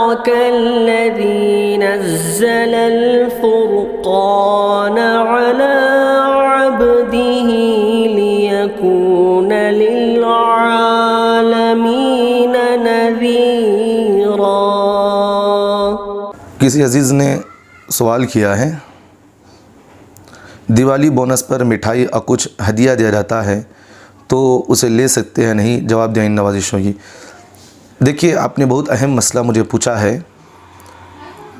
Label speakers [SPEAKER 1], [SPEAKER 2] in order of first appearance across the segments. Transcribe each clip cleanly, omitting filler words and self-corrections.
[SPEAKER 1] تبارك الذي نزل الفرقان على عبده ليكون للعالمين نذيرا۔
[SPEAKER 2] کسی عزیز نے سوال کیا ہے دیوالی بونس پر مٹھائی اور کچھ ہدیہ دیا جاتا ہے تو اسے لے سکتے ہیں نہیں؟ جواب دیں ان نوازشوں کی۔ دیکھیے، آپ نے بہت اہم مسئلہ مجھے پوچھا ہے۔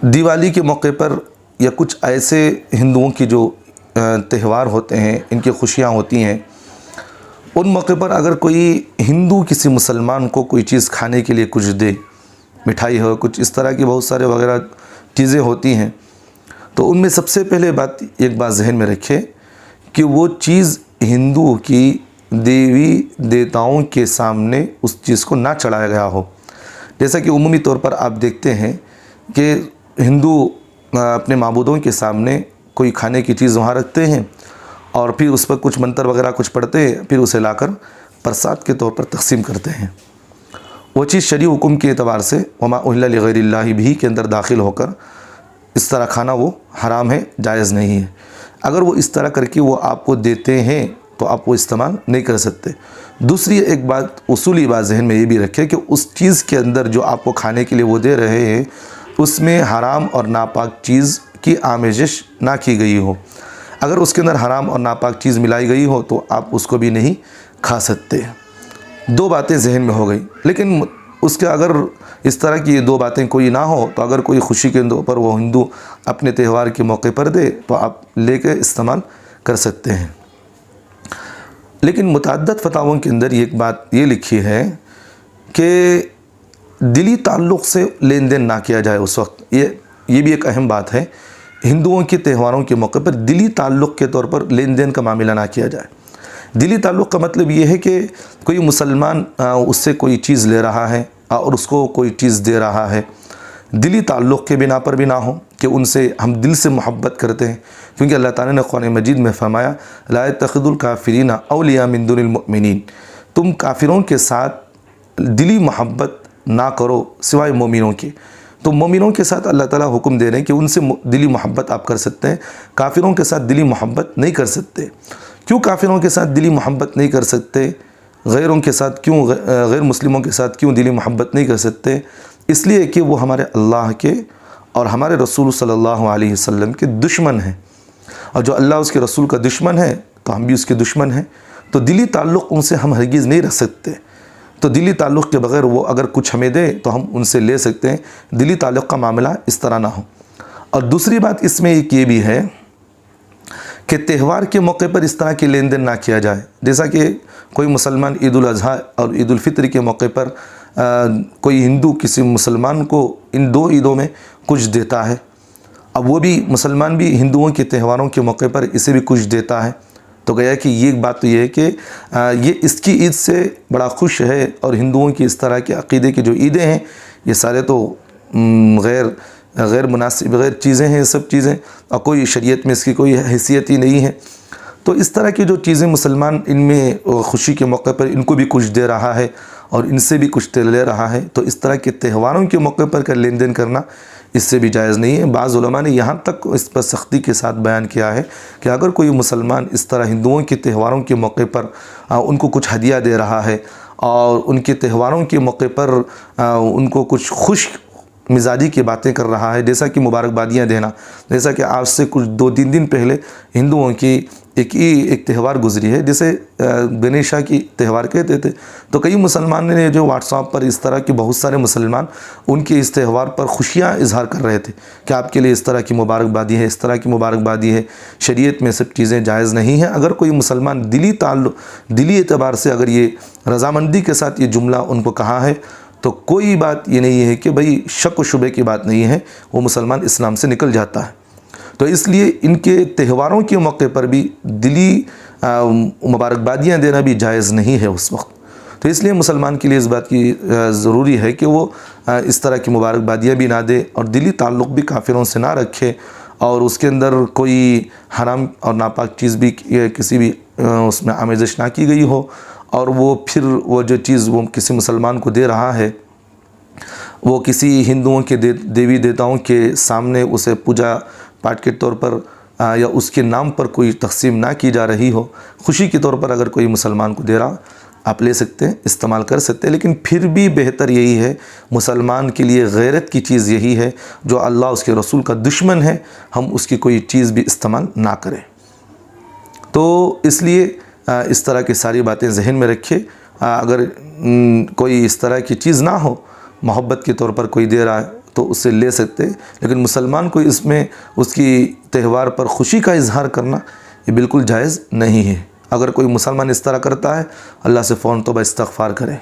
[SPEAKER 2] دیوالی کے موقع پر یا کچھ ایسے ہندوؤں کی جو تہوار ہوتے ہیں، ان کی خوشیاں ہوتی ہیں، ان موقع پر اگر کوئی ہندو کسی مسلمان کو کوئی چیز کھانے کے لیے کچھ دے، مٹھائی ہو، کچھ اس طرح کی بہت سارے وغیرہ چیزیں ہوتی ہیں، تو ان میں سب سے پہلے ایک بات ذہن میں رکھے کہ وہ چیز ہندو کی دیوی دیوتاؤں کے سامنے اس چیز کو نہ چڑھایا گیا ہو۔ جیسا کہ عمومی طور پر آپ دیکھتے ہیں کہ ہندو اپنے معبودوں کے سامنے کوئی کھانے کی چیز وہاں رکھتے ہیں اور پھر اس پر کچھ منتر وغیرہ کچھ پڑھتے ہیں، پھر اسے لا کر پرساد کے طور پر تقسیم کرتے ہیں۔ وہ چیز شرعی حکم کے اعتبار سے وما اہل لغیر اللہ بھی کے اندر داخل ہو کر اس طرح کھانا وہ حرام ہے، جائز نہیں ہے۔ اگر وہ اس طرح کر کے وہ آپ کو دیتے ہیں تو آپ وہ استعمال نہیں کر سکتے۔ دوسری ایک بات، اصولی بات ذہن میں یہ بھی رکھے کہ اس چیز کے اندر جو آپ کو کھانے کے لیے وہ دے رہے ہیں، اس میں حرام اور ناپاک چیز کی آمیزش نہ کی گئی ہو۔ اگر اس کے اندر حرام اور ناپاک چیز ملائی گئی ہو تو آپ اس کو بھی نہیں کھا سکتے۔ دو باتیں ذہن میں ہو گئی، لیکن اس کے اگر اس طرح کی یہ دو باتیں کوئی نہ ہو تو اگر کوئی خوشی کے اوپر وہ ہندو اپنے تہوار کے موقع پر دے تو آپ لے کے استعمال کر سکتے ہیں۔ لیکن متعدد فتاووں کے اندر ایک بات یہ لکھی ہے کہ دلی تعلق سے لین دین نہ کیا جائے اس وقت۔ یہ بھی ایک اہم بات ہے، ہندوؤں کے تہواروں کے موقع پر دلی تعلق کے طور پر لین دین کا معاملہ نہ کیا جائے۔ دلی تعلق کا مطلب یہ ہے کہ کوئی مسلمان اس سے کوئی چیز لے رہا ہے اور اس کو کوئی چیز دے رہا ہے، دلی تعلق کے بنا پر بھی نہ ہو کہ ان سے ہم دل سے محبت کرتے ہیں، کیونکہ اللہ تعالیٰ نے قرآن مجید میں فرمایا لا يتخذوا الكافرین اولیاء من دون المؤمنین، تم کافروں کے ساتھ دلی محبت نہ کرو سوائے مومنوں کے۔ تو مومنوں کے ساتھ اللہ تعالیٰ حکم دے رہے ہیں کہ ان سے دلی محبت آپ کر سکتے ہیں، کافروں کے ساتھ دلی محبت نہیں کر سکتے۔ کیوں کافروں کے ساتھ دلی محبت نہیں کر سکتے؟ غیروں کے ساتھ کیوں، غیر مسلموں کے ساتھ کیوں دلی محبت نہیں کر سکتے؟ اس لیے کہ وہ ہمارے اللہ کے اور ہمارے رسول صلی اللہ علیہ وسلم کے دشمن ہیں، اور جو اللہ اس کے رسول کا دشمن ہے تو ہم بھی اس کے دشمن ہیں۔ تو دلی تعلق ان سے ہم ہرگز نہیں رکھ سکتے۔ تو دلی تعلق کے بغیر وہ اگر کچھ ہمیں دے تو ہم ان سے لے سکتے ہیں، دلی تعلق کا معاملہ اس طرح نہ ہو۔ اور دوسری بات اس میں ایک یہ بھی ہے کہ تہوار کے موقع پر اس طرح کے لین دین نہ کیا جائے۔ جیسا کہ کوئی مسلمان عید الاضحیٰ اور عید الفطر کے موقع پر کوئی ہندو کسی مسلمان کو ان دو عیدوں میں کچھ دیتا ہے، اب وہ بھی مسلمان بھی ہندوؤں کے تہواروں کے موقع پر اسے بھی کچھ دیتا ہے، تو گیا کہ یہ بات تو یہ ہے کہ یہ اس کی عید سے بڑا خوش ہے، اور ہندوؤں کی اس طرح کے عقیدے کی جو عیدیں ہیں یہ سارے تو غیر مناسب غیر چیزیں ہیں، یہ سب چیزیں، اور کوئی شریعت میں اس کی کوئی حیثیت ہی نہیں ہے۔ تو اس طرح کی جو چیزیں مسلمان ان میں خوشی کے موقع پر ان کو بھی کچھ دے رہا ہے اور ان سے بھی کچھ لے رہا ہے، تو اس طرح کے تہواروں کے موقع پر کا لین دین کرنا اس سے بھی جائز نہیں ہے۔ بعض علماء نے یہاں تک اس پر سختی کے ساتھ بیان کیا ہے کہ اگر کوئی مسلمان اس طرح ہندوؤں کے تہواروں کے موقع پر ان کو کچھ ہدیہ دے رہا ہے اور ان کے تہواروں کے موقع پر ان کو کچھ خوش مزاجی کی باتیں کر رہا ہے، جیسا کہ مبارکبادیاں دینا، جیسا کہ آج سے کچھ 2-3 دن پہلے ہندوؤں کی ایک تہوار گزری ہے جسے گنیشا کی تہوار کہتے تھے، تو کئی مسلمان نے جو واٹس ایپ پر اس طرح کے بہت سارے مسلمان ان کے اس تہوار پر خوشیاں اظہار کر رہے تھے کہ آپ کے لیے اس طرح کی مبارکبادی ہے، اس طرح کی مبارکبادی ہے۔ شریعت میں سب چیزیں جائز نہیں ہیں۔ اگر کوئی مسلمان دلی اعتبار سے اگر یہ رضامندی کے ساتھ یہ جملہ ان کو کہا ہے تو کوئی بات یہ نہیں ہے کہ بھئی شک و شبے کی بات نہیں ہے، وہ مسلمان اسلام سے نکل جاتا ہے۔ تو اس لیے ان کے تہواروں کے موقع پر بھی دلی مبارکبادیاں دینا بھی جائز نہیں ہے اس وقت۔ تو اس لیے مسلمان کے لیے اس بات کی ضروری ہے کہ وہ اس طرح کی مبارکبادیاں بھی نہ دے اور دلی تعلق بھی کافروں سے نہ رکھے، اور اس کے اندر کوئی حرام اور ناپاک چیز بھی کسی بھی اس میں آمیزش نہ کی گئی ہو، اور وہ پھر وہ جو چیز وہ کسی مسلمان کو دے رہا ہے وہ کسی ہندوؤں کے دیوی دیوتاؤں کے سامنے اسے پوجا پاٹ کے طور پر یا اس کے نام پر کوئی تقسیم نہ کی جا رہی ہو، خوشی کے طور پر اگر کوئی مسلمان کو دے رہا آپ لے سکتے ہیں، استعمال کر سکتے ہیں، لیکن پھر بھی بہتر یہی ہے، مسلمان کے لیے غیرت کی چیز یہی ہے، جو اللہ اس کے رسول کا دشمن ہے ہم اس کی کوئی چیز بھی استعمال نہ کریں۔ تو اس لیے اس طرح کی ساری باتیں ذہن میں رکھے، اگر کوئی اس طرح کی چیز نہ ہو، محبت کے طور پر کوئی دے رہا ہے تو اسے لے سکتے، لیکن مسلمان کو اس میں اس کی تہوار پر خوشی کا اظہار کرنا یہ بالکل جائز نہیں ہے۔ اگر کوئی مسلمان اس طرح کرتا ہے اللہ سے فوراً توبہ استغفار کرے۔